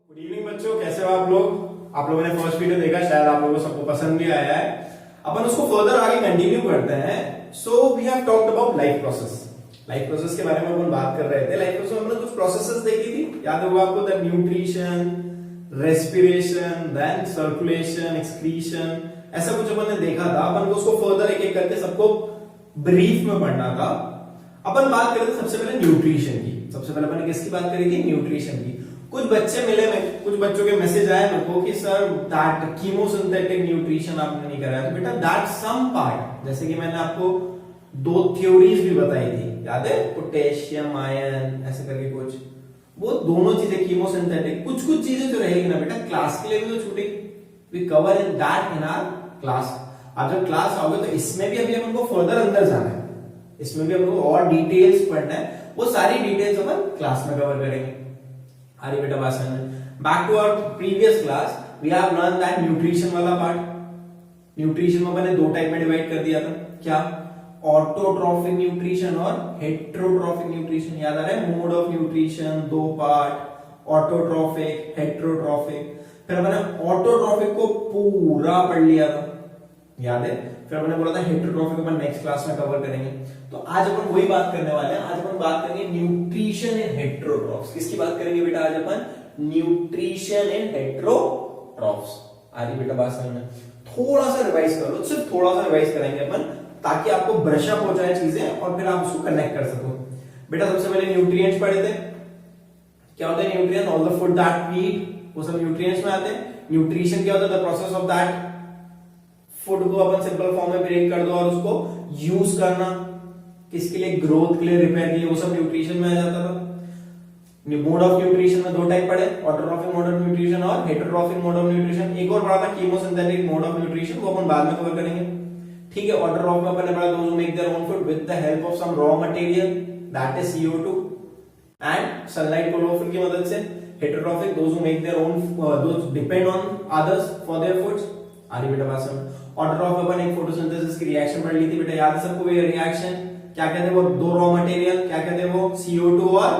Good evening बच्चों, कैसे हो आप लोग। आप लोगों ने फर्स्ट वीडियो देखा, शायद आप लोगों को सबको पसंद भी आया है। अपन उसको फर्दर आगे कंटिन्यू करते हैं। So we have talked about life process. Life process के बारे में अपन बात कर रहे थे। लाइफ प्रोसेस में हमने कुछ प्रोसेसेस देखी थी, याद होगा आपको। The nutrition, respiration, then circulation, excretion, ऐसा कुछ अपन ने देखा था। अपन को उसको फर्दर एक एक करके सबको ब्रीफ में पढ़ना था। अपन बात करें सबसे पहले न्यूट्रिशन की। सबसे पहले अपन किसकी बात करी थी? न्यूट्रिशन की। कुछ बच्चे मिले में, कुछ बच्चों के मैसेज आए मेरे को कि सर दैट कीमोसिंथेटिक न्यूट्रिशन आपने नहीं कराया। तो बेटा दैट सम पार्ट, जैसे कि मैंने आपको दो थ्योरीज भी बताई थी, याद है? पोटेशियम आयन ऐसे करके कुछ, वो दोनों चीजें कीमोसिंथेटिक। कुछ कुछ चीजें जो रहेगी ना बेटा क्लास के लिए भी तो छूटेगी। We cover in that in our class. आप जब क्लास आओगे तो इसमें भी अभी अपन को फर्दर अंदर जाना है, इसमें भी अपन को और डिटेल्स पढ़ना है। वो सारी डिटेल्स अपन क्लास में कवर करेंगे। अरे बेटा बात समझ। Back to our previous class, we have learn that nutrition वाला पार्ट। न्यूट्रिशन में मैंने दो टाइप में डिवाइड कर दिया था। क्या? ऑटोट्रॉफिक न्यूट्रिशन और हेट्रोट्रॉफिक न्यूट्रिशन। याद आ रहा है? मोड ऑफ न्यूट्रिशन दो पार्ट, ऑटोट्रॉफिक, हेट्रोट्रॉफिक। फिर मैंने ऑटोट्रॉफिक को पूरा पढ़ लिया था, याद है? फिर मैंने बोला था हेट्रोट्रॉफिक अपन नेक्स्ट क्लास में कवर करेंगे। तो आज अपन वही बात करने वाले हैं। आज अपन बात करेंगे न्यूट्रिशन इन हेट्रोट्रॉफ्स। किसकी बात करेंगे बेटा आज अपन? Nutrition in heterotrophs. आ रही बेटा बात समझ में? थोड़ा सा रिवाइज कर लो, सिर्फ थोड़ा सा रिवाइज करेंगे अपन, ताकि आपको ब्रश अप हो जाए चीजें और फिर आप उसको कनेक्ट कर सको। बेटा सबसे पहले न्यूट्रिएंट्स पढ़े थे। क्या होता है nutrients? All the food that we eat, वो सब न्यूट्रिएंट्स में आते हैं। न्यूट्रिशन क्या होता है? The process of that food को अपन सिंपल फॉर्म में ब्रेक कर दो और उसको यूज करना, किसके लिए? ग्रोथ के लिए, रिपेयर के लिए, वो सब न्यूट्रिशन में आ जाता था। मोड ऑफ न्यूट्रिशन में दो टाइप पढ़े, ऑटोट्रॉफिक मोड ऑफ न्यूट्रिशन और हेटेरोट्रॉफिक मोड ऑफ न्यूट्रिशन। एक और पढ़ा था कीमोसिंथेटिक मोड ऑफ न्यूट्रिशन, वो अपन बाद में कवर करेंगे। ठीक है। ऑटोट्रॉफिक में अपन ने पढ़ा those who make their own food with the help of some raw material, that is CO2 and sunlight chlorophyll की मदद से। Heterotrophic those who make their own, those depend on others for their foods. आ रही बेटा बात समझ। Autotrophic अपन एक photosynthesis की रिएक्शन पढ़ ली थी बेटा, याद है सबको? ये रिएक्शन क्या कहते हैं? वो दो रॉ मटेरियल, क्या कहते हैं वो? CO2 और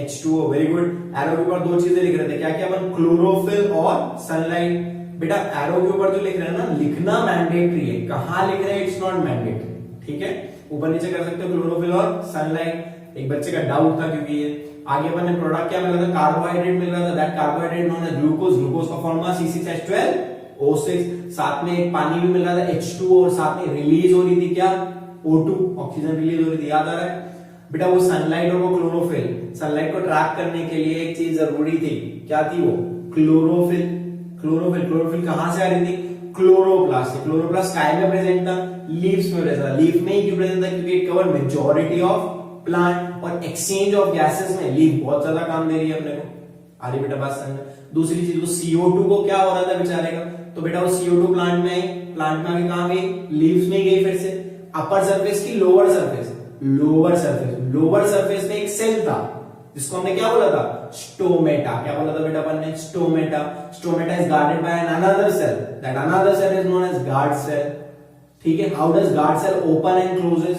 H2O। Very good. एरो के ऊपर दो चीजें लिख रहे थे, क्या क्या अपन? क्लोरोफिल और सनलाइट। बेटा एरो के ऊपर जो लिख रहे हैं ना, लिखना मैंडेटरी है। कहां लिख रहे हैं? It's not mandatory. ठीक है, ऊपर नीचे कर सकते हो क्लोरोफिल और सनलाइट। एक बच्चे का डाउट था, क्योंकि ये आगे अपन ने प्रोडक्ट क्या मिला था? कार्बोहाइड्रेट मिल रहा था। That carbohydrate known as glucose. Glucose का फॉर्मूला C6H12O6। साथ में एक पानी भी मिल रहा था H2O, और साथ में रिलीज हो रही थी क्या? O2, ऑक्सीजन रिलीज हो रही थी। याद आ रहा है बेटा? वो सनलाइट और वो क्लोरोफिल। सनलाइट को ट्रैक करने के लिए एक चीज जरूरी थी, क्या थी वो? क्लोरोफिल। क्लोरोफिल, क्लोरोफिल कहां से आ रही थी? क्लोरोप्लास्ट से। क्लोरोप्लास्ट स्काई में प्रेजेंट था, लीव्स में प्रेजेंट था। लीफ में ही क्यों प्रेजेंट था? क्योंकि it cover majority of plant, और एक्सचेंज ऑफ गैसेस में लीफ बहुत ज्यादा काम दे रही है अपने को। आ रही बेटा बात समझ। दूसरी चीज, वो CO2 को क्या हो रहा था बेचारे का? तो बेटा वो CO2 प्लांट में आगे कहां गई? लीव्स में गई। फिर से अपर सरफेस की लोअर सरफेस, लोअर सरफेस में एक सेल था जिसको हमने क्या बोला था? स्टोमेटा। क्या बोला था बेटा अपन ने? Stomata. Stomata is guarded by an another cell, that another cell is known as guard cell. ठीक है। How does guard cell open and closes?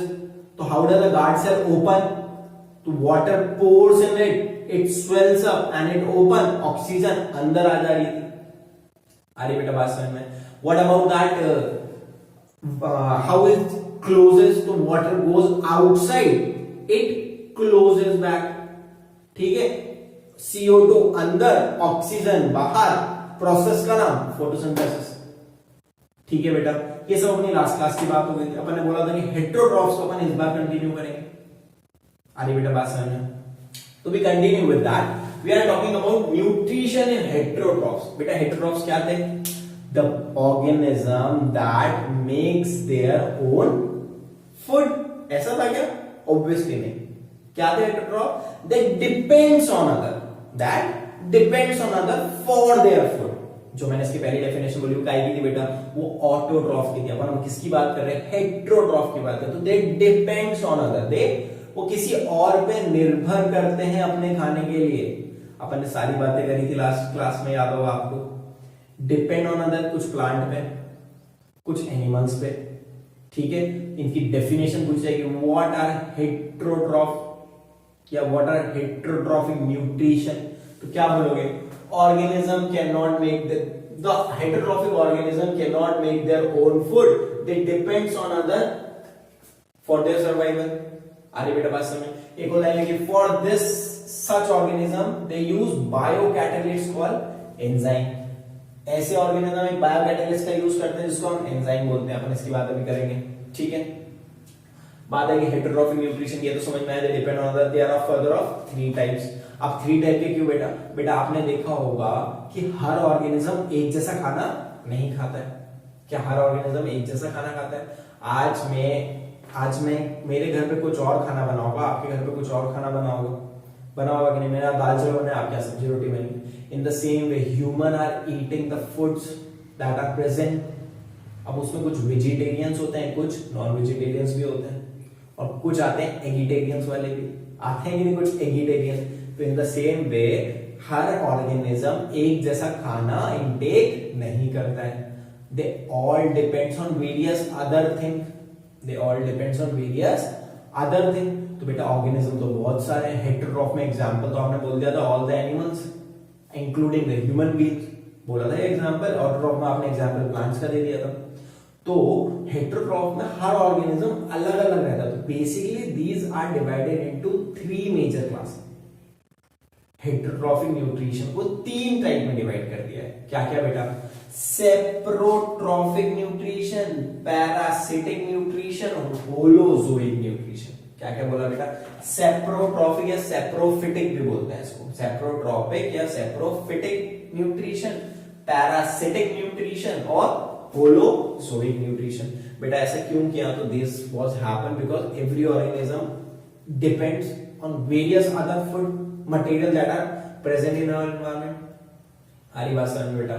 तो how does the guard cell open? तो water pours in it, it swells up and it open, oxygen अंदर आ जा रही थी। अरे बेटा बात समझ में? What about that how it closes? तो water goes outside, it closes back. ठीक है। CO2 अंदर, ऑक्सीजन बाहर। प्रोसेस का नाम फोटोसिंथेसिस। ठीक है बेटा, ये सब अपनी लास्ट क्लास की बात हो गई थी। अपन ने बोला था कि हेट्रोट्रॉफ्स को अपन इस बार कंटिन्यू करेंगे। अरे बेटा बात समझ में? तो we continue with that. We are talking about nutrition in heterotrophs. बेटा हेट्रोट्रॉफ्स क्या थे? The organism that makes their own food. ऐसा था क्या? ऑब्वियसली नहीं। क्या थे heterotroph? They depends on other, that depends on other for their food. जो मैंने इसकी पहली डेफिनेशन बोली वो काय की थी बेटा? वो ऑटोट्रॉफ की थी। अपन हम किसकी बात कर रहे हैं? हेट्रोट्रॉफ की बात कर। तो दे डिपेंड्स ऑन अदर, दे वो किसी और पे निर्भर करते हैं अपने खाने के लिए। अपन ने सारी बातें करी थी लास्ट क्लास में, याद होगा आपको? डिपेंड ऑन अदर, कुछ प्लांट पे, कुछ एनिमल्स पे। ठीक है। इनकी डेफिनेशन पूछ जाएगी, व्हाट आर हेट्रोट्रॉफ या व्हाट आर हेट्रोट्रॉफिक न्यूट्रिशन। तो क्या बोलोगे? Organism can not make the heterotrophic organism can not make their own food, they depends on other for their survival. अरे बेटा बात समझ। एक और लाइन लिखिए, for this such organism they use biocatalyst called enzyme. ऐसे ऑर्गेनिज्म एक biocatalyst का यूज करते हैं जिसको हम एंजाइम बोलते हैं। अपन इसकी बात अभी करेंगे, ठीक है। बात है कि हेटेरोट्रॉफिक न्यूट्रिशन की है तो समझ में आया, they depend on other, they are of further of 3 types. अब 3 टाइप के क्यों बेटा? बेटा आपने देखा होगा कि हर ऑर्गेनिज्म एक जैसा खाना नहीं खाता है। क्या हर ऑर्गेनिज्म एक जैसा खाना खाता है? आज मैं मेरे घर पे कुछ और खाना बना होगा, आपके घर पे कुछ और खाना बना होगा कि नहीं? मेरा दाल चावल बना है, आपके यहाँ सब्जी रोटी बनी। In the same way human are eating the foods that are present. अब उसमें कुछ वेजिटेरियंस होते हैं, कुछ नॉन वेजिटेरियंस भी होते हैं, और कुछ आते हैं एगिटेरियंस वाले भी आते हैं कि नहीं, कुछ एगिटेरियंस। तो इन the same way her organism एक जैसा खाना इनटेक नहीं करता है। They all depends on various other thing, तो बेटा ऑर्गेनिज्म तो बहुत सारे हैं। हेटेरोट्रॉफ में एग्जांपल तो आपने बोल दिया था, all the animals including the human beings बोला था एग्जांपल। ऑटोट्रॉफ में आपने एग्जांपल प्लांट्स का दे दिया था। तो हेटेरोट्रॉफ में हर ऑर्गेनिज्म अलग अलग रहता है। तो basically these are divided into 3 major class. Heterotrophic nutrition को 3 टाइप में डिवाइड कर दिया है। क्या क्या बेटा? सेप्रोट्रॉफिक न्यूट्रिशन, पैरासिटिक न्यूट्रिशन और होलोजोइक न्यूट्रिशन। क्या क्या बोला बेटा? सेप्रोट्रॉफिक या सेप्रोफिटिक भी बोलते हैं इसको। सेप्रोट्रॉपिक या सेप्रोफिटिक न्यूट्रिशन, पैरासिटिक न्यूट्रिशन और होलोजोइक न्यूट्रिशन। बेटा ऐसा क्यों किया? तो this was happen because every organism depends on various other food material that are present in our environment. हरी बात समझ बेटा।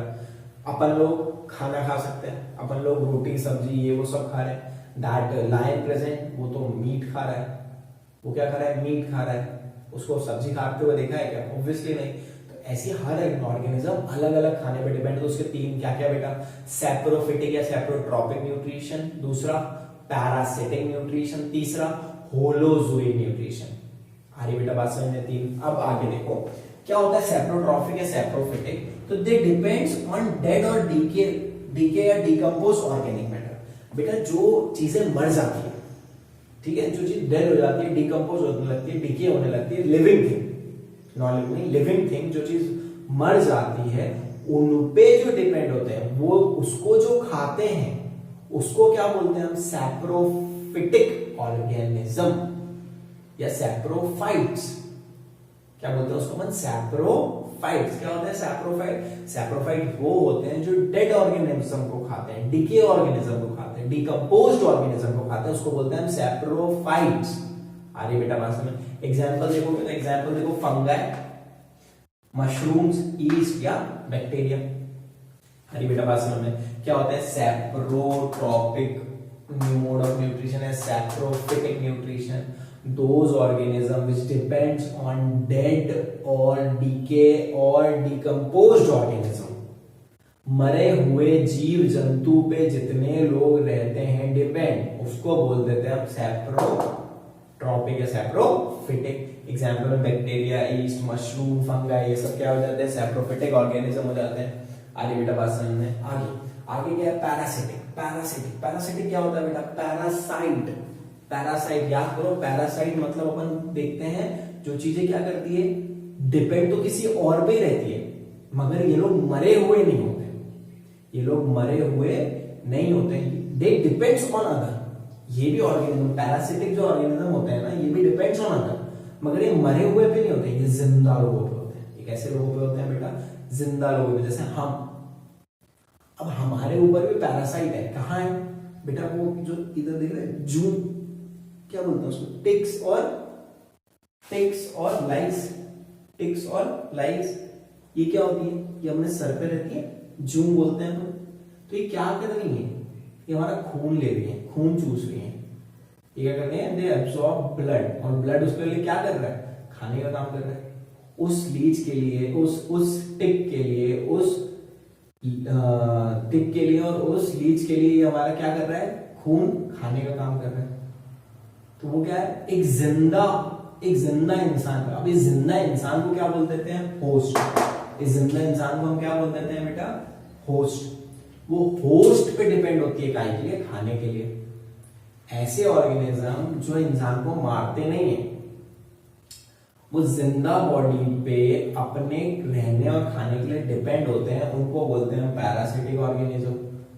अपन लोग खाना खा सकते हैं, अपन लोग रोटी सब्जी ये वो सब खा रहे हैं। दैट लायन प्रेजेंट वो तो मीट खा रहा है। वो क्या खा रहा है? मीट खा रहा है। उसको सब्जी खाते हुए देखा है क्या? ऑब्वियसली नहीं। तो ऐसे हर एक ऑर्गेनिज्म अलग अलग खाने पे डिपेंड है। तो उसके 3 क्या क्या बेटा? सेप्रोफिटिक या सेप्रोट्रॉपिक न्यूट्रिशन, दूसरा पैरासिटिक न्यूट्रिशन, तीसरा होलोजोइक न्यूट्रिशन। अरे बेटा बात समझ में 3। अब आगे देखो क्या होता है सेप्रोट्रॉफिक या सेप्रोफिटिक। तो दे डिपेंड्स ऑन डेड और डीके या डिकम्पोज ऑर्गेनिक मैटर। बेटा जो चीजें मर जाती है, ठीक है, जो चीज डेड हो जाती है, डिकम्पोज होने लगती है, डीके होने लगती है, living thing, non living, living thing, जो चीज मर जाती है उन पे जो डिपेंड होते हैं, वो उसको जो खाते हैं उसको क्या बोलते हैं हम? सैप्रोफिटिक ऑर्गेनिज्म या सैप्रोफाइट्स। क्या बोलते हैं उसको? सैप्रोफाइट्स। क्या होता है सैप्रोफाइट? सैप्रोफाइट वो होते हैं जो डेड ऑर्गेनिज्म को खाते हैं, डिके ऑर्गेनिज्म को खाते हैं, डिकम्पोज्ड ऑर्गेनिज्म को खाते हैं, उसको बोलते हैं हम सैप्रोफाइट्स। अरे बेटा बात समझ। एग्जांपल देखोगे तो एग्जांपल देखो, फंगाई, मशरूम्स, ईस्ट या बैक्टीरिया। अरे बेटा बात समझ में। क्या होता है सैप्रोट्रॉपिक मोड ऑफ न्यूट्रिशन है, saprophytic nutrition, those organisms which depends on dead or decay or decomposed organism। मरे हुए जीव जंतु पे जितने लोग रहते हैं डिपेंड, उसको बोल देते हैं हम सैप्रोट्रॉपिक या सैप्रोफिटिक। एग्जांपल में बैक्टीरिया, ईस्ट, मशरूम, फंगाई, ये सब क्या हो जाते हैं? सैप्रोफिटिक ऑर्गेनिज्म हो जाते हैं। आगे बेटा बात समझ में। आगे क्या है? पैरासिटिक क्या होता है बेटा? पैरासाइट याद करो। पैरासाइट मतलब अपन देखते हैं जो चीजें क्या करती है, डिपेंड तो किसी और पे ही रहती है, मगर ये लोग मरे हुए नहीं होते। दे डिपेंड्स ऑन अदर। ये भी ऑर्गेनिज्म, पैरासिटिक जो ऑर्गेनिज्म होते हैं ना, ये भी डिपेंड्स ऑन अदर, मगर ये मरे हुए पे नहीं होते, ये जिंदा लोगों पे होते हैं। ये कैसे लोगों पे होते हैं बेटा? जिंदा लोगों पे। जैसे हम, अब हमारे ऊपर भी पैरासाइट है। कहाँ है बेटा? वो जो इधर देख रहे हैं, जून, क्या बोलते हैं उसको? टिक्स और लाइस। ये क्या होती है? ये अपने सर पे रहती है, जूम बोलते हैं हम। तो ये क्या कर रही है? ये हमारा खून ले रही है, खून चूस रही है। ये क्या कर रही है? दे एब्सॉर्ब ब्लड, और ब्लड उसके लिए क्या कर रहा है? खाने का काम कर रहा है। उस लीच के लिए, उस टिक के लिए, उस टिक के लिए और उस लीच के लिए हमारा क्या कर रहा है? खून खाने का काम कर रहा है। तो वो क्या है? एक जिंदा एक जिंदा इंसान पे, अब इस जिंदा इंसान को क्या बोल देते हैं? होस्ट। इस जिंदा इंसान को हम क्या बोल देते हैं बेटा? होस्ट। वो होस्ट पे डिपेंड होती है काहे के लिए? खाने के लिए। ऐसे ऑर्गेनिज्म जो इंसान को मारते नहीं है, वो जिंदा बॉडी पे अपने रहने और खाने के लिए डिपेंड होते हैं, उनको बोलते हैं पैरासिटिक ऑर्गेनिज्म।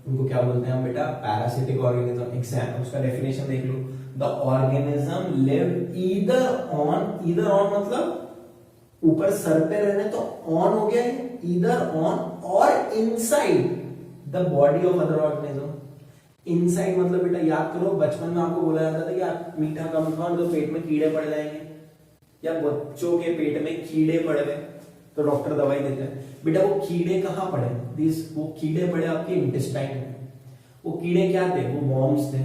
उनको क्या बोलते हैं हम बेटा? Parasitic organism. एग्जाम उसका डेफिनेशन देख लो, the organism live either on मतलब ऊपर सर पे रहने, तो ऑन हो गया है, ईदर ऑन और inside the body of other organism. Inside मतलब बेटा याद करो, बचपन में आपको बोला जाता था कि आप मीठा कम खाओ तो पेट में कीड़े पड़ जाएंगे, या बच्चों के पेट में कीड़े पड़ गए तो डॉक्टर दवाई देते हैं। बेटा वो कीड़े कहाँ पड़े? वो कीड़े पड़े आपके इंटेस्टाइन में। वो कीड़े क्या थे? वो वॉर्म्स थे।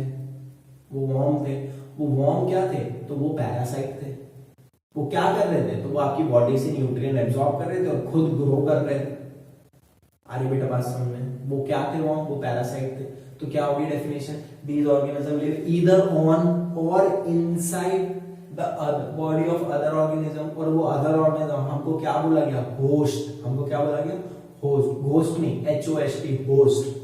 वो वॉर्म क्या थे? तो वो पैरासाइट थे। वो क्या कर रहे थे? तो वो आपकी बॉडी से न्यूट्रिएंट एब्जॉर्ब कर रहे थे और खुद ग्रो कर रहे थे। अरे बेटा बात समझ में? वो क्या थे? वो पैरासाइट थे। तो क्या होगी definition? These organism live either on और inside the body of other organism, और वो अदर ऑर्गेनिज्म हमको क्या बोला गया? होस्ट। हमको क्या बोला गया? होस्ट। घोस्ट नहीं, HOST, host.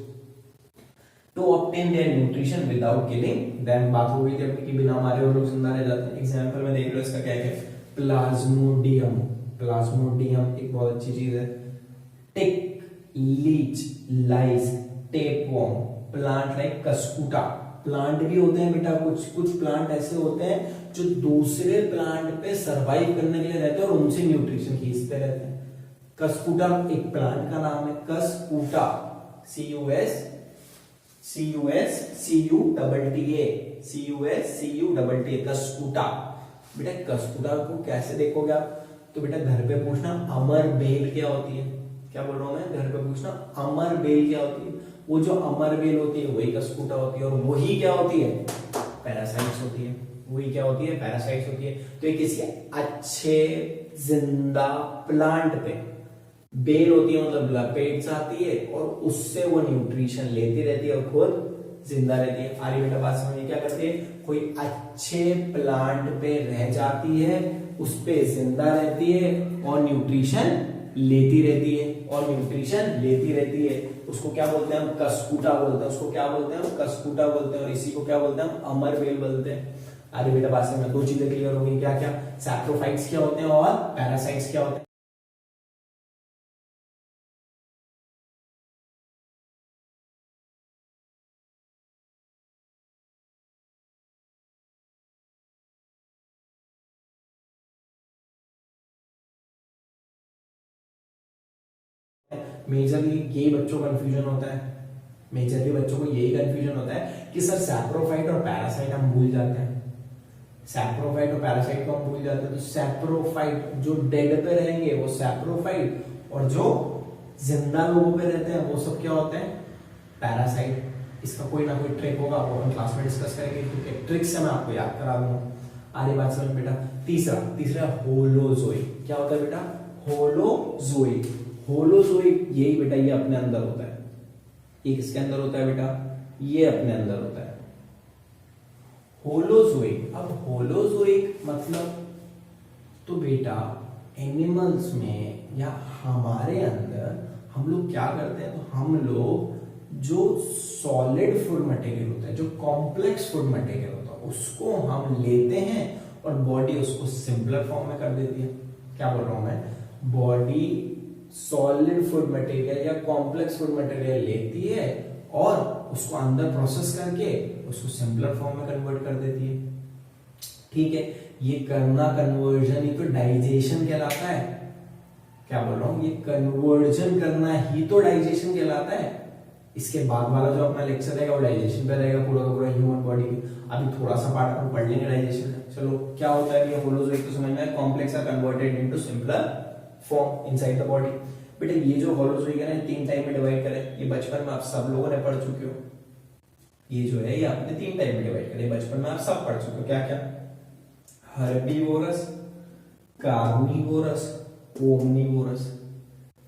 To obtain their nutrition without killing them. बात हो गई थी अपनी कि बिना मारे वो लोग जिंदा रह जाते हैं। एग्जांपल में देख लो इसका क्या है? प्लाज्मोडियम। प्लाज्मोडियम एक बहुत अच्छी चीज है। टिक, लीच, लाइस, tapeworm, plant like Cuscuta. Plant भी होते हैं बेटा, कुछ प्लांट ऐसे होते हैं जो दूसरे प्लांट पे सरवाइव करने के लिए रहते हैं और उनसे न्यूट्रिशन खींचते रहते हैं। कस्कुटा एक प्लांट का नाम है, कस्कुटा, CUSCUTA, कस्कुटा। बेटा कस्कुटा को कैसे देखोगे आप? तो बेटा घर पे पूछना अमर बेल क्या होती है। क्या बोल रहा हूं मैं? घर पे पूछना अमर बेल क्या होती है। वो जो अमर बेल होती है वही कस्कुटा होती है, और वही क्या होती है? पैरासाइट्स होती है। वही क्या होती है? पैरासाइट्स होती है। तो ये किसी अच्छे जिंदा प्लांट पे बेल होती है, मतलब लपेट जाती है और उससे वो न्यूट्रिशन लेती रहती है और खुद जिंदा रहती है। आरी बेटा बात समझिए, क्या करती है? कोई अच्छे प्लांट पे रह जाती है, उस पे जिंदा रहती है और न्यूट्रिशन लेती रहती है, उसको क्या बोलते हैं? हम कस्कुटा बोलते हैं। उसको क्या बोलते हैं? हम कस्कुटा बोलते हैं। और इसी को क्या बोलते हैं? हम अमर बेल बोलते हैं। अरे बेटा बात में दो चीजें क्लियर हो गई। क्या क्या? सैप्रोफाइट्स क्या होते हैं और पैरासाइट्स क्या होते हैं। मेजरली ये बच्चों को कंफ्यूजन होता है, मेजरली बच्चों को यही कंफ्यूजन होता है कि सर सैप्रोफाइट और पैरासाइट हम भूल जाते हैं। सैप्रोफाइट और पैरासाइट को हम भूल जाते हैं। तो सैप्रोफाइट जो डेड पे रहेंगे वो सैप्रोफाइट, और जो जिंदा लोगों पे रहते हैं वो सब क्या होते हैं? पैरासाइट। इसका कोई ना कोई ट्रिक होगा, वो हम क्लास में डिस्कस करेंगे, क्योंकि ट्रिक से मैं आपको याद करा दूंगा। आगे बात समझ बेटा। तीसरा होलोजोई। क्या होता है बेटा? होलोजोई। होलोजोई यही बेटा, ये अपने अंदर होता है। ये किसके अंदर होता है बेटा? ये अपने अंदर होता है होलोजोइक। अब होलोजोइक मतलब तो बेटा एनिमल्स में या हमारे अंदर हम लोग क्या करते हैं? तो हम लोग जो सॉलिड फूड मटेरियल होता है, जो कॉम्प्लेक्स फूड मटेरियल होता है, उसको हम लेते हैं और बॉडी उसको सिंपलर फॉर्म में कर देती है। क्या बोल रहा हूं मैं? बॉडी सॉलिड फूड मटेरियल या कॉम्प्लेक्स फूड मटेरियल लेती है और उसको अंदर प्रोसेस करके उसको सिंपलर फॉर्म में कन्वर्ट कर देती है। ठीक है, ये करना कन्वर्जन ही तो डाइजेशन कहलाता है। क्या बोल रहा हूं? ये कन्वर्जन करना ही तो डाइजेशन कहलाता है। इसके बाद वाला जो अपना लेक्चर रहेगा वो डाइजेशन पे रहेगा, पूरा का पूरा ह्यूमन बॉडी का। अभी थोड़ा सा पार्ट अपन पढ़ लेंगे डाइजेशन का। चलो, क्या होता है ये होलोजोइक तो समझ में आया, complex are converted into simpler form inside the body. बेटा ये जो होलोजोइक है ना, 3 टाइप में डिवाइड करें। ये बचपन में आप सब लोगों ने पढ़ चुके हो। ये जो है ये आपने 3 टाइप में डिवाइड करें, बचपन में आप सब पढ़ चुके हो। क्या क्या? Herbivorous, carnivorous, omnivorous.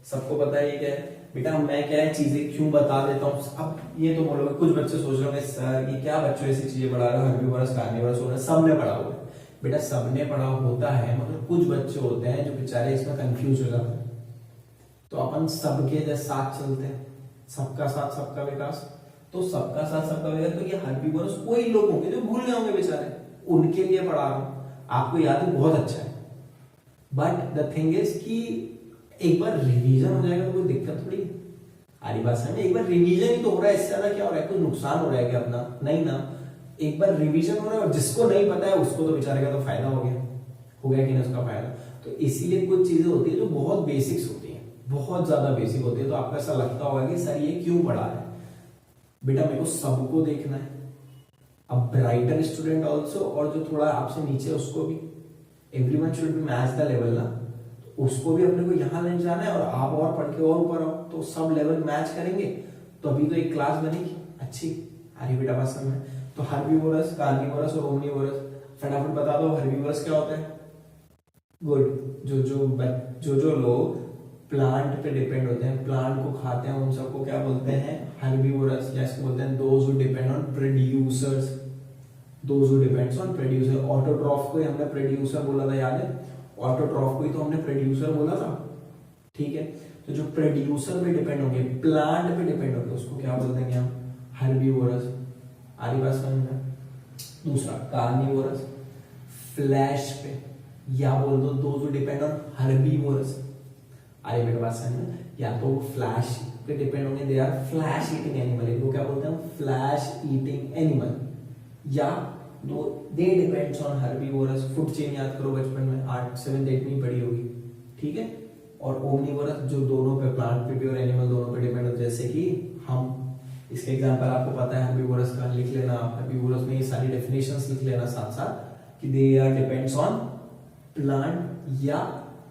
सबको पता है ये क्या है बेटा? मैं क्या है चीजें क्यों बता देता हूँ। अब ये तो बोलोगे, कुछ बच्चे सोच रहे होंगे सर ये क्या बच्चों ऐसी चीजें पढ़ा रहे हो, हर्बीवोरस, कार्निवोरस, ओमनीवोरस सबने पढ़ा होगा। बेटा सबने पढ़ा होता है, मगर कुछ बच्चे होते हैं जो बेचारे इसमें कंफ्यूज हो जाते हैं। तो अपन सबके साथ चलते हैं, सबका साथ सबका विकास। तो सबका साथ सबका विकास, तो ये हर्बीवोरस वही लोग होंगे जो भूल गए होंगे बेचारे, उनके लिए पढ़ा रहा हूं। आपको याद है, बहुत अच्छा है। बट द थिंग इज कि एक बार रिवीजन हो जाएगा तो कोई दिक्कत थोड़ी है। हमारी बात समझ, एक बार रिवीजन ही तो हो रहा है, इससे ज्यादा क्या हो रहा है? कुछ नुकसान हो रहा है क्या अपना? नहीं ना। एक बार रिवीजन हो रहा है और जिसको नहीं पता है उसको तो बेचारे का तो फायदा हो गया कि नहीं उसका फायदा। तो इसीलिए कुछ चीजें होती है जो बहुत बेसिक्स होती है, बहुत ज्यादा बेसिक होती है। तो आपको ऐसा लगता होगा कि सर ये क्यों पढ़ा है? बेटा मेरे को सबको देखना है, अब ब्राइटर स्टूडेंट ऑल्सो, और जो थोड़ा आपसे नीचे उसको भी। Everyone should be match the level ना, तो उसको भी अपने को यहाँ ले जाना है, और आप और पढ़ के और ऊपर आओ, तो सब लेवल मैच करेंगे तो अभी तो एक क्लास बनेगी अच्छी। अरे बेटा बात समझ में। तो हर्बीवोरस, कार्निवोरस और ओमनीवोरस, फटाफट बता दो हर्बीवोरस क्या होता है? गुड। जो लोग प्लांट पे डिपेंड होते हैं, प्लांट को खाते हैं, उन सबको क्या बोलते हैं? हर्बीवोरस। या इसको बोलते हैं those who depend on producers, those who depends on producer. Autotroph को ही हमने प्रोड्यूसर बोला था, याद है? ऑटोट्रॉफ को ही तो हमने प्रोड्यूसर बोला था, ठीक है? तो जो प्रोड्यूसर पे डिपेंड होंगे, प्लांट पे डिपेंड होंगे, उसको क्या बोल देंगे हम? हर्बीवोरस। आ रही बात समझ में? दूसरा कार्निवोरस, फ्लैश पे, या बोल दो those who depend on herbivorous. अरे बेटा बात समझ में? या तो फ्लैश पे डिपेंड होंगे, they are flesh eating animal, इनको क्या बोलते हैं? Flesh eating animal. या दो they depends on herbivorous. Food chain याद करो, बचपन में 8 7 8 में पढ़ी होगी, ठीक है? और ओमनीवोरस जो दोनों पे, प्लांट पे भी और एनिमल दोनों पे डिपेंड होते हैं, जैसे कि हम। इसके एग्जांपल आपको पता है हर्बीवोरस का, लिख लेना आप। हर्बीवोरस में ये सारी डेफिनेशंस लिख लेना साथ साथ, कि they are depends on plant, या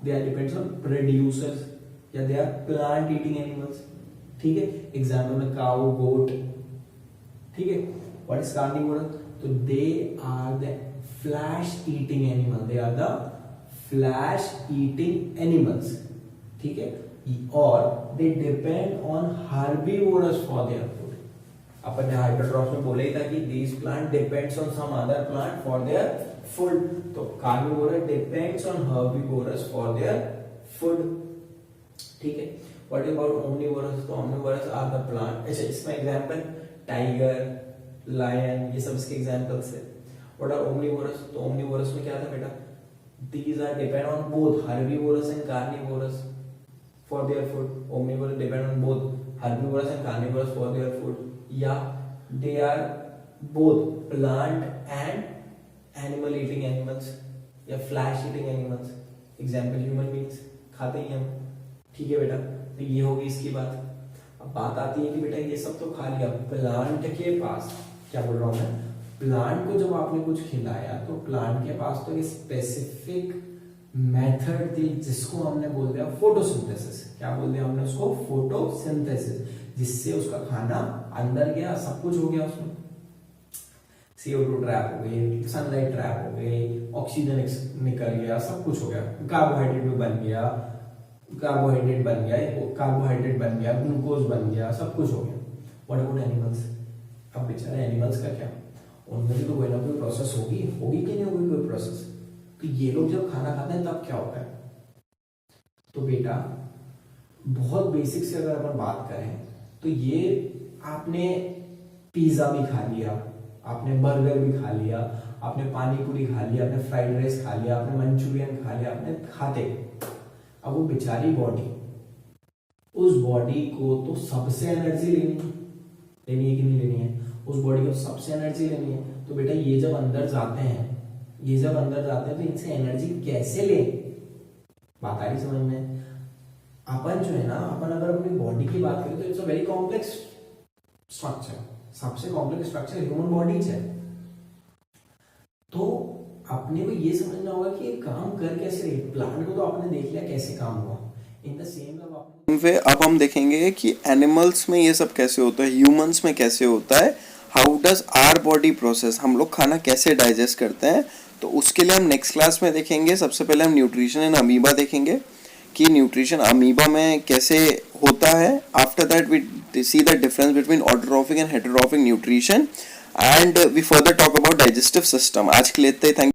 they are depends on producers, या they are plant eating animals, ठीक है? एग्जांपल में काऊ, गोट, ठीक है? What is carnivorous? तो they are the flesh eating animal, they are the flesh eating animals, ठीक है? और they depend on herbivorous for their food. अपन ने हाइड्रोट्रॉफ में बोला ही था कि these plant depends on some other plant for their food. तो carnivorous depends on herbivorous for their food, ठीक है? What about omnivorous? तो ओमनीवोरस आर द प्लांट। अच्छा, इसमें एग्जांपल टाइगर, लायन, ये सब इसके एग्जांपल्स है। What are omnivorous? तो ओमनीवोरस में क्या था बेटा? These are depend on both herbivorous and carnivorous for their food. Omnivores depend on both herbivores and carnivores for their food. या they are both plant and animal eating animals, या flesh eating animals. Example human beings, खाते ही हम, ठीक है बेटा? तो ये होगी इसकी बात। अब बात आती है कि बेटा ये सब तो खा लिया, प्लांट के पास क्या बोल रहा हूं मैं? प्लांट को जब आपने कुछ खिलाया तो प्लांट के पास तो एक स्पेसिफिक मेथड थी, जिसको हमने बोल दिया फोटोसिंथेसिस। क्या बोल दिया हमने उसको? फोटोसिंथेसिस, जिससे उसका खाना अंदर गया, सब कुछ हो गया उसमें। CO2 ट्रैप हो गई, सनलाइट ट्रैप हो गई, ऑक्सीजन निकल गया, सब कुछ हो गया, कार्बोहाइड्रेट भी बन गया, कार्बोहाइड्रेट बन गया, ग्लूकोज बन गया, सब कुछ हो गया। What about animals? अब बेचारे एनिमल्स का क्या? उनमें भी तो कोई ना कोई प्रोसेस होगी कि नहीं होगी कोई प्रोसेस? तो ये लोग जब खाना खाते हैं तब क्या होता है? तो बेटा बहुत बेसिक से अगर अपन बात करें तो ये आपने पिज्जा भी खा लिया, आपने बर्गर भी खा लिया, आपने पानी पूरी खा लिया, आपने फ्राइड राइस खा लिया, आपने मंचूरियन खा लिया, आपने खाते। अब वो बेचारी बॉडी, उस बॉडी को तो सबसे एनर्जी लेनी है कि नहीं लेनी है? उस बॉडी को सबसे एनर्जी लेनी है। तो बेटा ये जब अंदर जाते हैं तो इनसे एनर्जी कैसे ले? बात आ रही समझ में? अपन जो है ना, अपन अगर अपनी बॉडी की बात करें तो it's a very complex structure, सबसे कॉम्प्लेक्स स्ट्रक्चर ह्यूमन बॉडी है। तो अपने को ये समझना होगा कि ये काम कर कैसे रही। प्लांट को तो आपने देख लिया कैसे काम हुआ, इन द सेम वे अब हम देखेंगे कि एनिमल्स में ये सब कैसे होता है, ह्यूमंस में कैसे होता है, how does our body process, हम लोग खाना कैसे डाइजेस्ट करते हैं। तो उसके लिए हम नेक्स्ट क्लास में देखेंगे। सबसे पहले हम न्यूट्रिशन इन अमीबा देखेंगे कि न्यूट्रिशन अमीबा में कैसे होता है। After that we see the difference between autotrophic and heterotrophic nutrition and we further talk about digestive system. आज के लिए इतना ही। थैंक